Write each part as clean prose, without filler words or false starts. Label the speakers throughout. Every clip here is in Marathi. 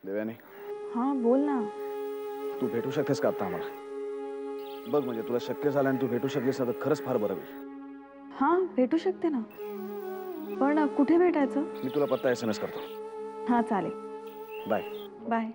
Speaker 1: देवयानी,
Speaker 2: हाँ बोल ना.
Speaker 1: तू भेटू शकतेस का आता आम्हाला? बघ म्हणजे तुला शक्य झालं आणि तू भेटू शकलीस ना तर खरंच फार बरं होईल.
Speaker 2: हाँ भेटू शकते ना. पण कुठे भेटायचं?
Speaker 1: मी तुला पत्ता SMS करतो.
Speaker 2: हाँ चालेल.
Speaker 1: बाय.
Speaker 2: बाय.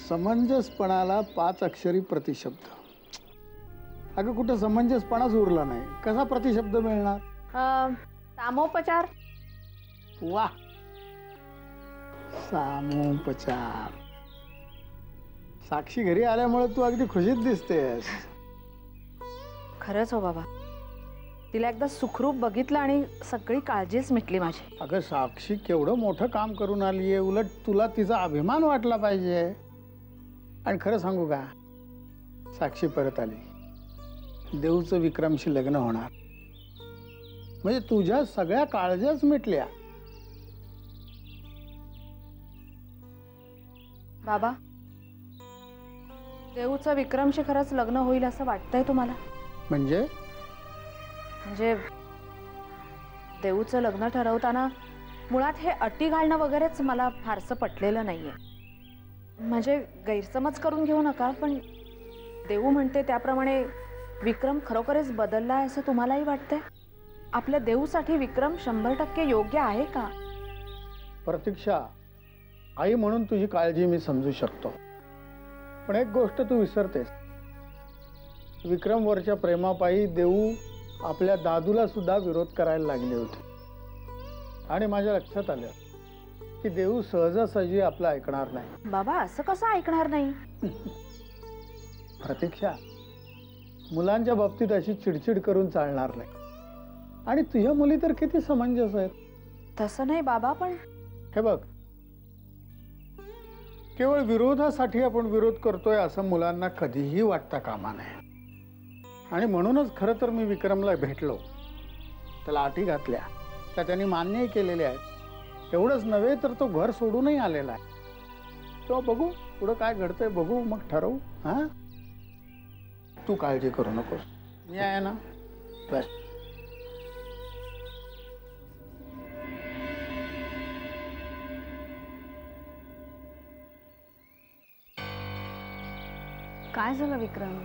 Speaker 3: समंजसपणाला 5 अक्षरी प्रतिशब्द. अगं कुठं समंजसपणाच उरला नाही, कसा प्रतिशब्द मिळणार?
Speaker 4: सामोपचार.
Speaker 3: वा, सामोपचार. साक्षी घरी आल्यामुळे तू अगदी खुशीत दिसतेस.
Speaker 4: खरंच हो बाबा, तिला एकदा सुखरूप बघितलं आणि सगळी काळजीच मिटली माझी.
Speaker 3: अगं साक्षी केवढं मोठं काम करून आली आहे, उलट तुला तिचा अभिमान वाटला पाहिजे. आणि खरं सांगू का, साक्षी परत आली, देऊचं विक्रमशी लग्न होणार, म्हणजे तुझ्या सगळ्या काळज्याच मिटल्या.
Speaker 4: बाबा, देऊचं विक्रमशी खरंच लग्न होईल असं वाटतंय तुम्हाला?
Speaker 3: म्हणजे
Speaker 4: देऊचं लग्न ठरवताना मुळात हे अटी घालणं वगैरेच मला फारसं पटलेलं नाहीये. म्हणजे गैरसमज करून घेऊ नका, पण देऊ म्हणते त्याप्रमाणे विक्रम खरोखरच बदललाय असं तुम्हालाही वाटतंय? आपल्या देऊसाठी विक्रम 100% योग्य आहे का?
Speaker 3: प्रतीक्षा, आई म्हणून तुझी काळजी मी समजू शकतो, पण एक गोष्ट तू विसरतेस. विक्रमवरच्या प्रेमापायी देऊ आपल्या दादूला सुद्धा विरोध करायला लागली होती. आणि माझ्या लक्षात आलं की देऊ सहजासहजी आपलं ऐकणार नाही.
Speaker 4: बाबा, असं कसं ऐकणार नाही?
Speaker 3: प्रतीक्षा, मुलांच्या बाबतीत अशी चिडचिड करून चालणार नाही. आणि तुझ्या मुली तर किती समंजस आहेत.
Speaker 4: तसं नाही बाबा, पण
Speaker 3: हे बघ, केवळ विरोधासाठी आपण विरोध करतोय असं मुलांना कधीही वाटता कामा नये. आणि म्हणूनच खरं तर मी विक्रमला भेटलो, त्याला अटी घातल्या, त्या त्यांनी मान्यही केलेल्या आहेत. एवढंच नव्हे तर तो घर सोडूनही आलेला आहे. तेव्हा बघू पुढं काय घडतंय, बघू मग ठरवू. हा, तू काळजी करू नकोस, मी आहे ना. बस.
Speaker 2: काय झालं विक्रम?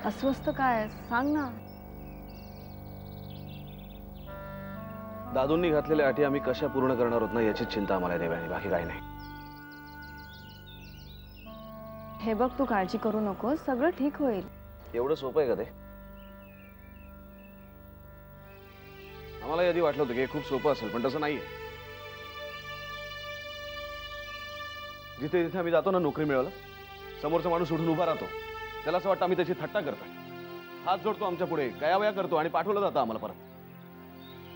Speaker 2: अस्वस्थ काय सांग ना.
Speaker 1: दादूंनी घातलेल्या अटी आम्ही कशा पूर्ण करणार आहोत ना याची चिंता आम्हाला देवयानी, बाकी काही नाही.
Speaker 2: हे बघ, तू काळजी करू नकोस, सगळं ठीक होईल.
Speaker 1: एवढं सोपं आहे का ते? आम्हाला आधी वाटलं होतं की हे खूप सोपं असेल, पण तसं नाहीये. जिथे जिथे आम्ही जातो ना, नोकरी मिळवलं, समोरचा माणूस उठून उभा राहतो, त्याला असं वाटतं आम्ही त्याची थट्टा करतोय. हात जोडतो आमच्या पुढे, गयावया करतो आणि पाठवलं जातं आम्हाला परत.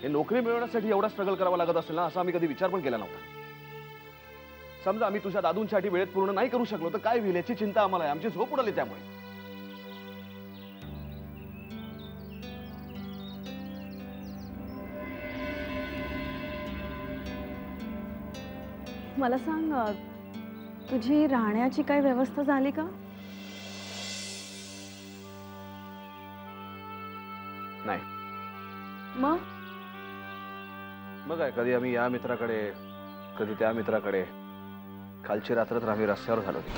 Speaker 1: हे नोकरी मिळवण्यासाठी एवढा स्ट्रगल करावा लागत असेल ना, असं आम्ही कधी विचार पण केला नव्हता. समजा आम्ही तुझ्या दादूंसाठी वेळेत पूर्ण नाही करू शकलो तर काय होईल याची चिंता आम्हाला आहे. आमची झोप उडाली त्यामुळे.
Speaker 2: मला सांग, तुझी राहण्याची काही व्यवस्था झाली का?
Speaker 1: नाही. मग काय, कधी आम्ही या मित्राकडे, कधी त्या मित्राकडे. कालची रात्र तर आम्ही रस्त्यावर घालवली.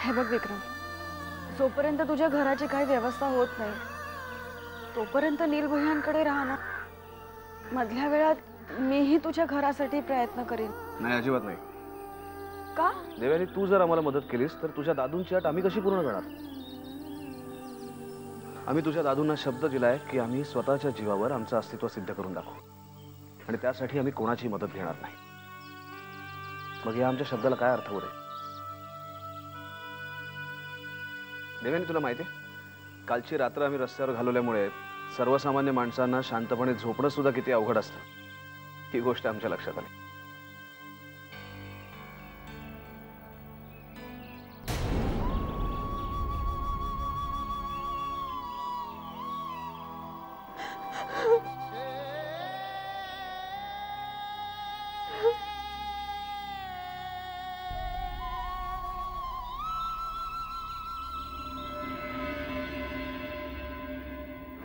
Speaker 2: हे बघ विक्रम, जोपर्यंत तुझ्या घराची काही व्यवस्था होत नाही तोपर्यंत नील भैयांकडे राहणार. मधल्या वेळात मीही तुझ्या घरासाठी प्रयत्न करेन.
Speaker 1: नाही, अजिबात नाही.
Speaker 2: का?
Speaker 1: देवयानी, तू जर आम्हाला मदत केलीस तर तुझ्या दादूंची अट आम्ही कशी पूर्ण करणार? आम्ही तुझ्या दादूंना शब्द दिलाय की आम्ही स्वतःच्या जीवावर आमचं अस्तित्व सिद्ध करून दाखवू, आणि त्यासाठी आम्ही कोणाची मदत घेणार नाही. मग या आमच्या शब्दाला काय अर्थ उरेल? देवयानी, तुला माहिती आहे, कालची रात्र आम्ही रस्त्यावर घालवल्यामुळे सर्वसामान्य माणसांना शांतपणे झोपणं सुद्धा किती अवघड असतं ही गोष्ट आमच्या लक्षात आली.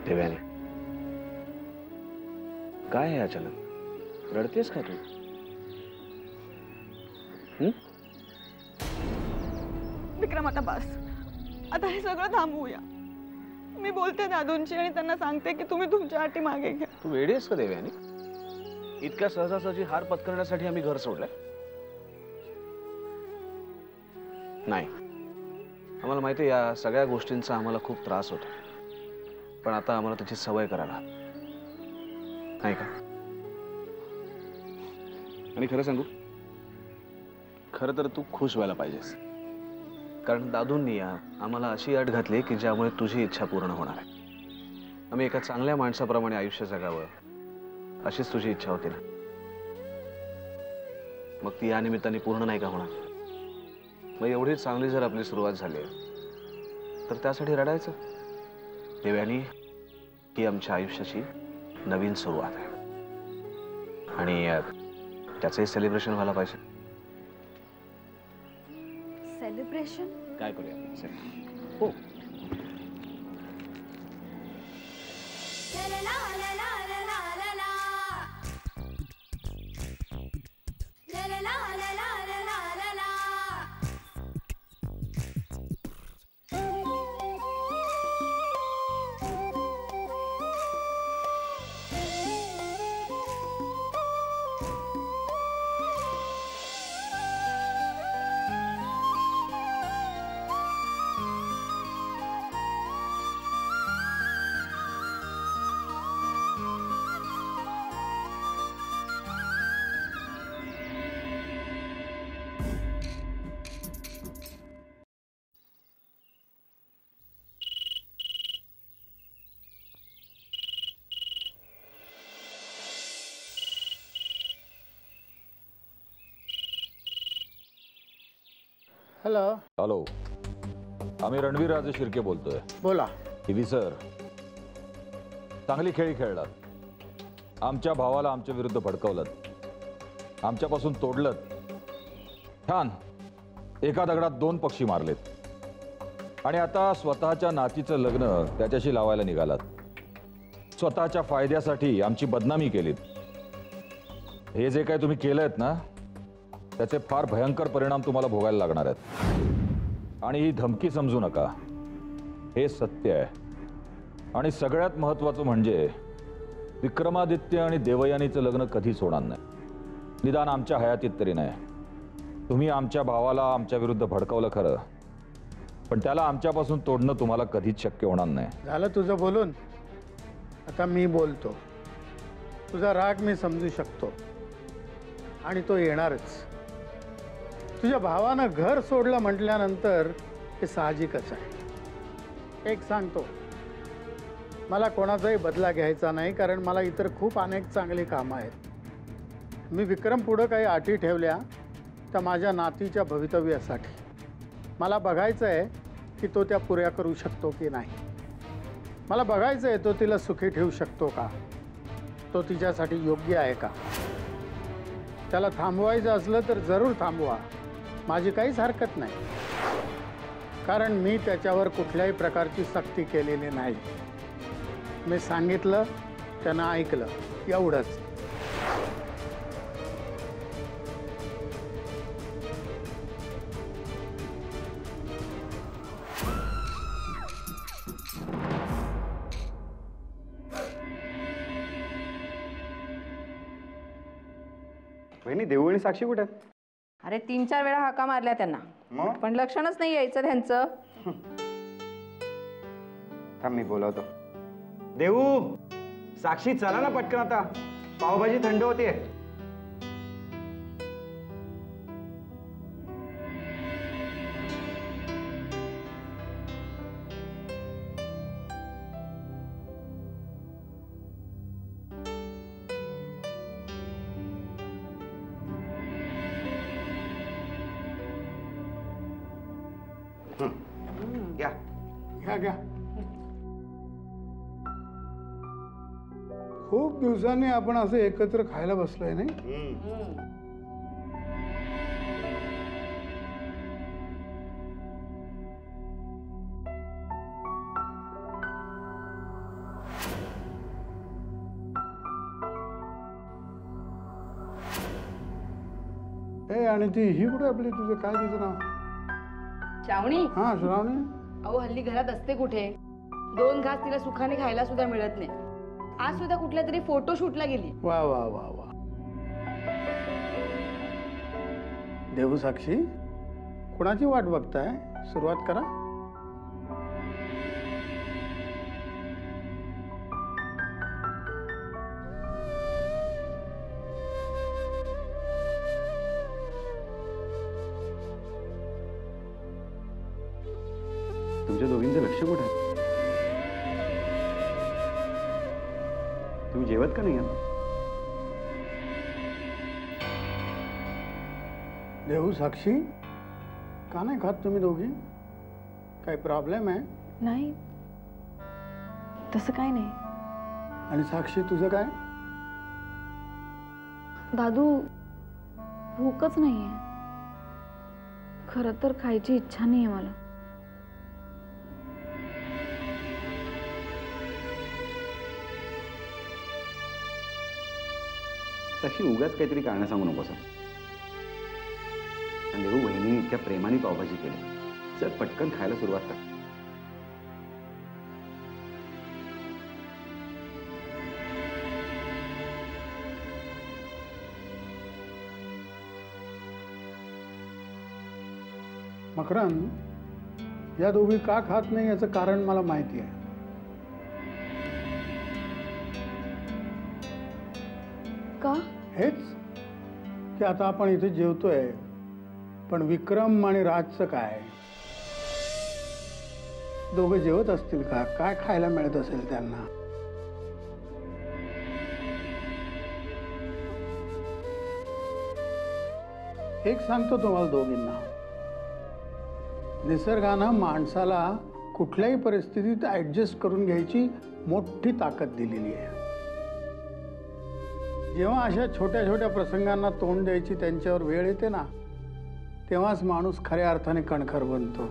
Speaker 1: देवयानी, काय आहे अचानक? रडतेस का तू?
Speaker 2: विक्रम आता बस, आता हे सगळं थांबवूया. मी बोलते दादूंची आणि त्यांना सांगते की तुम्ही तुमच्या अटी मागे घ्या.
Speaker 1: तू वेडी आहेस का देवयानी? इतक्या सहजासहजी हार पत्करण्यासाठी आम्ही घर सोडलंय? नाही, आम्हाला माहिती आहे या सगळ्या गोष्टींचा आम्हाला खूप त्रास होतो, पण आता आम्हाला त्याची सवय करायला नाही का? आणि खरं सांगू, खरं तर तू खुश व्हायला पाहिजेस, कारण दादूंनी आम्हाला अशी अट घातली की ज्यामुळे तुझी इच्छा पूर्ण होणार आहे. आम्ही एका चांगल्या माणसाप्रमाणे आयुष्य जगावं अशीच तुझी इच्छा होती ना? मग ती या निमित्ताने पूर्ण नाही का होणार? मग एवढी चांगली जर आपली सुरुवात झाली तर त्यासाठी रडायचं? देवयानी, ही आमच्या आयुष्याची नवीन सुरुवात आहे आणि त्याचंही सेलिब्रेशन व्हायला पाहिजे.
Speaker 2: सेलिब्रेशन
Speaker 1: काय करूया? हो,
Speaker 3: हॅलो.
Speaker 5: हॅलो, आम्ही रणवीर राजे शिर्के बोलतोय.
Speaker 3: बोला.
Speaker 5: टीव्ही सर, चांगली खेळी खेळलात. आमच्या भावाला आमच्या विरुद्ध भडकवलं, आमच्यापासून तोडलं. छान, एका दगडात दोन पक्षी मारलेत. आणि आता स्वतःच्या नातीचं लग्न त्याच्याशी लावायला निघालात. स्वतःच्या फायद्यासाठी आमची बदनामी केलीत. हे जे काय तुम्ही केलंयत ना, त्याचे फार भयंकर परिणाम तुम्हाला भोगायला लागणार आहेत. आणि ही धमकी समजू नका, हे सत्य आहे. आणि सगळ्यात महत्त्वाचं म्हणजे विक्रमादित्य आणि देवयानीचं लग्न कधीच होणार नाही, निदान आमच्या हयातीत तरी नाही. तुम्ही आमच्या भावाला आमच्या विरुद्ध भडकवलं खरं, पण त्याला आमच्यापासून तोडणं तुम्हाला कधीच शक्य होणार नाही.
Speaker 3: झालं तुझं बोलून, आता मी बोलतो. तुझा राग मी समजू शकतो आणि तो येणारच. तुझ्या भावानं घर सोडलं म्हटल्यानंतर हे साहजिकच आहे. एक सांगतो, मला कोणाचाही बदला घ्यायचा नाही, कारण मला इतर खूप अनेक चांगली कामं आहेत. मी विक्रम पुढं काही अटी ठेवल्या तर माझ्या नातीच्या भवितव्यासाठी. मला बघायचं आहे की तो त्या पुऱ्या करू शकतो की नाही. मला बघायचं आहे तो तिला सुखी ठेवू शकतो का, तो तिच्यासाठी योग्य आहे का. त्याला थांबवायचं असलं तर जरूर थांबवा, माझी काहीच हरकत नाही, कारण मी त्याच्यावर कुठल्याही प्रकारची सक्ती केलेली नाही. मी सांगितलं, त्यानं ऐकलं, एवढंच.
Speaker 6: वहिनी, देऊ आणि साक्षी कुठे आहेत?
Speaker 4: अरे 3-4 वेळा हाका मारल्या त्यांना, पण लक्षणच नाही यायचं त्यांचं.
Speaker 6: थांब, मी बोलवतो. देऊ, साक्षी, चला ना पटकन, आता पावभाजी थंड होते. घ्या.
Speaker 3: घ्या घ्या. खूप दिवसांनी आपण असं एकत्र खायला बसलोय नाही. ए आणि ती ही कुठे आपली, तुझं काय तिचं नाव?
Speaker 7: श्रावणी.
Speaker 3: हा श्रावणी.
Speaker 7: अहो हल्ली घरात असते कुठे, 2 घास तिला सुखाने खायला सुद्धा मिळत नाही. आज सुद्धा कुठल्या तरी फोटोशूटला गेली.
Speaker 3: वा वा वा वा. देऊ साक्षी, कोणाची वाट बघताय? सुरुवात करा.
Speaker 6: तुमच्या दोघींचं लक्ष कुठे आहे? तुम्ही जेवत का नाही आहात?
Speaker 3: देऊ साक्षी, का नाही खात तुम्ही दोघी? काही प्रॉब्लेम आहे?
Speaker 2: नाही, तसं काय नाही.
Speaker 3: आणि साक्षी तुझं काय?
Speaker 2: दादू, भूकच नाहीये. खरं तर खायची इच्छा नाहीये मला.
Speaker 6: साक्षी, उगाच काहीतरी कारण सांगू नकोस. आणि देऊ, वहिनी इतक्या प्रेमाने पावभाजी केली. चल पटकन खायला सुरुवात कर.
Speaker 3: मकरंद, या दोघी का खात नाही याचं कारण मला माहिती आहे.
Speaker 2: का?
Speaker 3: हेच की आता आपण इथे जेवतोय, पण विक्रम आणि राजचं काय? दोघं जेवत असतील का? काय खायला मिळत असेल त्यांना? एक सांगतो तुम्हाला दोघींना, निसर्गानं माणसाला कुठल्याही परिस्थितीत ऍडजस्ट करून घ्यायची मोठी ताकद दिलेली आहे. जेव्हा अशा छोट्या छोट्या प्रसंगांना तोंड द्यायची त्यांच्यावर वेळ येते ना, तेव्हाच माणूस खऱ्या अर्थाने कणखर बनतो.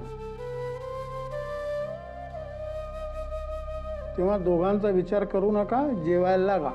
Speaker 3: तेव्हा दोघांचा विचार करू नका, जेवायला लागा.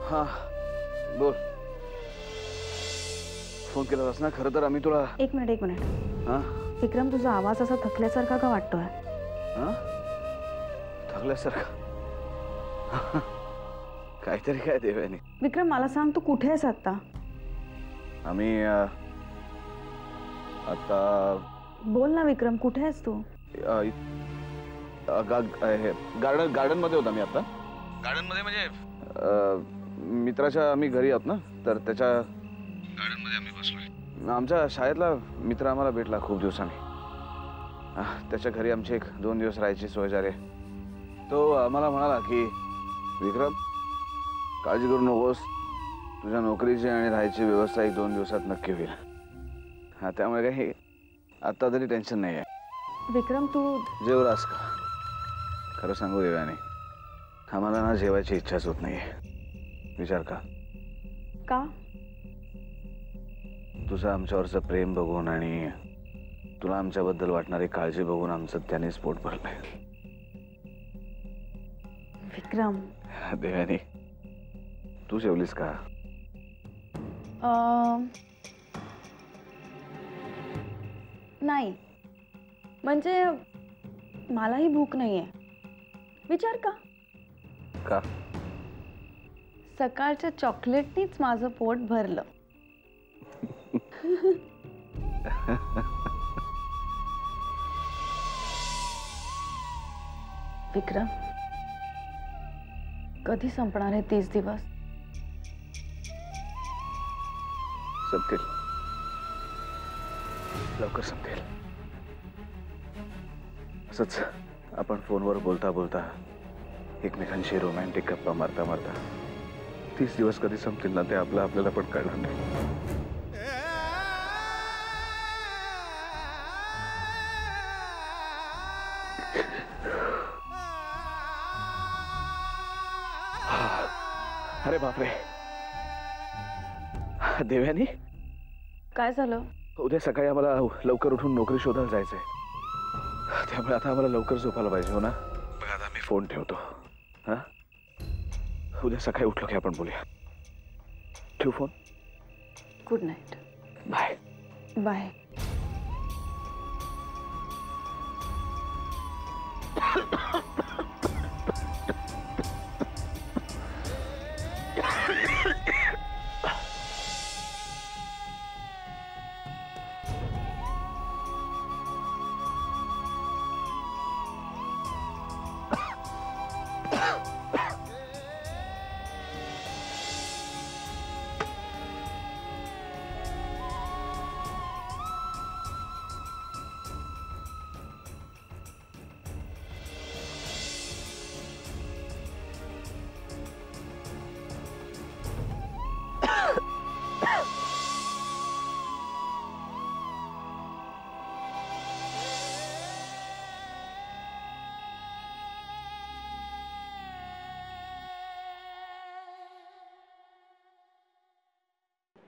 Speaker 1: हा बोल. फोन केलास ना? खरं तर आम्ही तुला.
Speaker 2: एक मिनिट.
Speaker 1: हा
Speaker 2: विक्रम, तुझा आवाज असा थकल्यासारखा का वाटतोय?
Speaker 1: हा, थकल्यासारखा? काहीतरी काय देवाने.
Speaker 2: विक्रम, मला सांग, तू कुठे आहेस आता?
Speaker 1: आम्ही आता.
Speaker 2: बोल ना विक्रम, कुठे आहेस तू?
Speaker 1: गार्डन मध्ये होता मी आता. गार्डन मध्ये म्हणजे मित्राच्या आम्ही घरी आहोत ना, तर त्याच्या गार्डन मध्ये आम्ही बसलोय. आमच्या शाळेतला मित्र आम्हाला भेटला खूप दिवसांनी. त्याच्या घरी आमची 1-2 दिवस राहायची सोय झाली. तो आम्हाला म्हणाला की विक्रम, काळजी करू नकोस, तुझ्या नोकरीची आणि राहायची व्यवस्था 1-2 दिवसात नक्की होईल. हा, त्यामुळे काही आता तरी टेन्शन नाही आहे.
Speaker 2: विक्रम तू
Speaker 1: जेवलास का? खरं सांगू देवाने, आम्हाला ना जेवायची इच्छाच होत नाहीये. विचार का?
Speaker 2: का?
Speaker 1: तुझं आमच्यावरचं प्रेम बघून आणि तुला आमच्याबद्दल वाटणारी काळजी बघून आमचं त्यानेच पोट भरलंय.
Speaker 2: विक्रम
Speaker 1: देवाने, तू जेवलीस का?
Speaker 2: नाही, म्हणजे मलाही भूक नाहीये. विचार का?
Speaker 1: का?
Speaker 2: सकाळच्या चॉकलेटनीच माझं पोट भरलं. विक्रम, कधी संपणार आहे 30 दिवस?
Speaker 1: संपतील, लवकर संपतील. असंच आपण फोनवर बोलता बोलता एकमेकांशी रोमॅन्टिक गप्पा मारता मारता 30 दिवस कधी संपतील ना ते आपल्याला पण कळणार नाही. अरे बापरे, देव्यानी,
Speaker 2: काय झालं?
Speaker 1: उद्या सकाळी आम्हाला लवकर उठून नोकरी शोधायला जायचंय. त्यामुळे आता आम्हाला लवकर झोपायला पाहिजे. हो ना? बघ आता मी फोन ठेवतो. हा, उद्या सकाळी उठलो की आपण बोलूया. ठेव phone.
Speaker 2: Good night.
Speaker 1: Bye
Speaker 2: bye.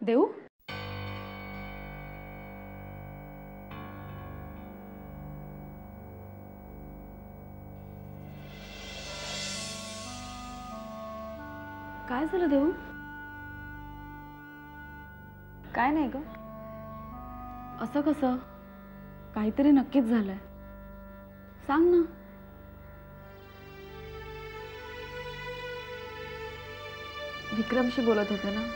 Speaker 4: देऊ? काय झालं देऊ?
Speaker 2: काय नाही ग.
Speaker 4: असं कसं? काहीतरी नक्कीच झालंय. सांग ना.
Speaker 2: विक्रमशी बोलत होते ना.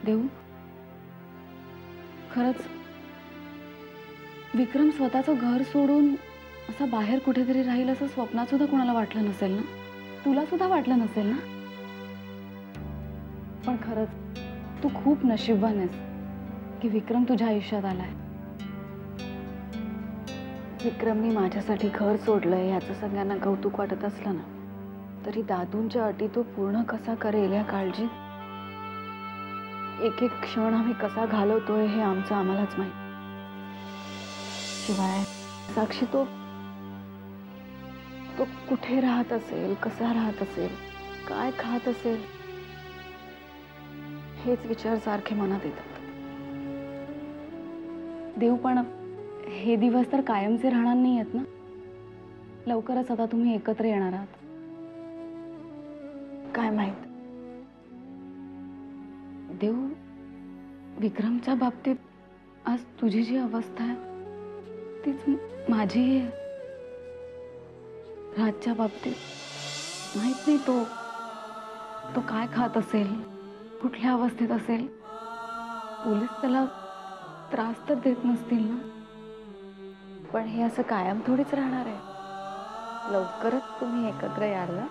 Speaker 4: देऊ, खरंच विक्रम स्वतःचं घर सोडून असा बाहेर कुठेतरी राहील असं स्वप्नात सुद्धा कोणाला वाटलं नसेल ना? तुला सुद्धा वाटलं नसेल ना? पण खरंच तू खूप नशीबवान आहेस की विक्रम तुझ्या आयुष्यात आलाय.
Speaker 2: विक्रमने माझ्यासाठी घर सोडलंय याचं सगळ्यांना कौतुक वाटत असलं ना, तरी दादूंच्या अटी तो पूर्ण कसा करेल या काळजीत एक एक क्षण आम्ही कसा घालवतोय हे आमचं आम्हालाच माहित. शिवाय साक्षी, तो कुठे राहत असेल, कसा राहत असेल, काय खात असेल, हेच विचार सारखे मनात येतात.
Speaker 4: देव, पण हे दिवस तर कायमचे राहणार नाही आहेत ना? लवकरच आता तुम्ही एकत्र येणार आहात.
Speaker 2: काय माहित
Speaker 4: देव, विक्रमच्या बाबतीत आज तुझी जी अवस्था आहे तीच माझी आहे. राजच्या बाबतीत माहित नाही तो काय खात असेल, कुठल्या अवस्थेत असेल. पोलीस त्याला त्रास तर देत नसतील ना?
Speaker 2: पण हे असं कायम थोडीच राहणार आहे. लवकरच तुम्ही एकत्र याल ना?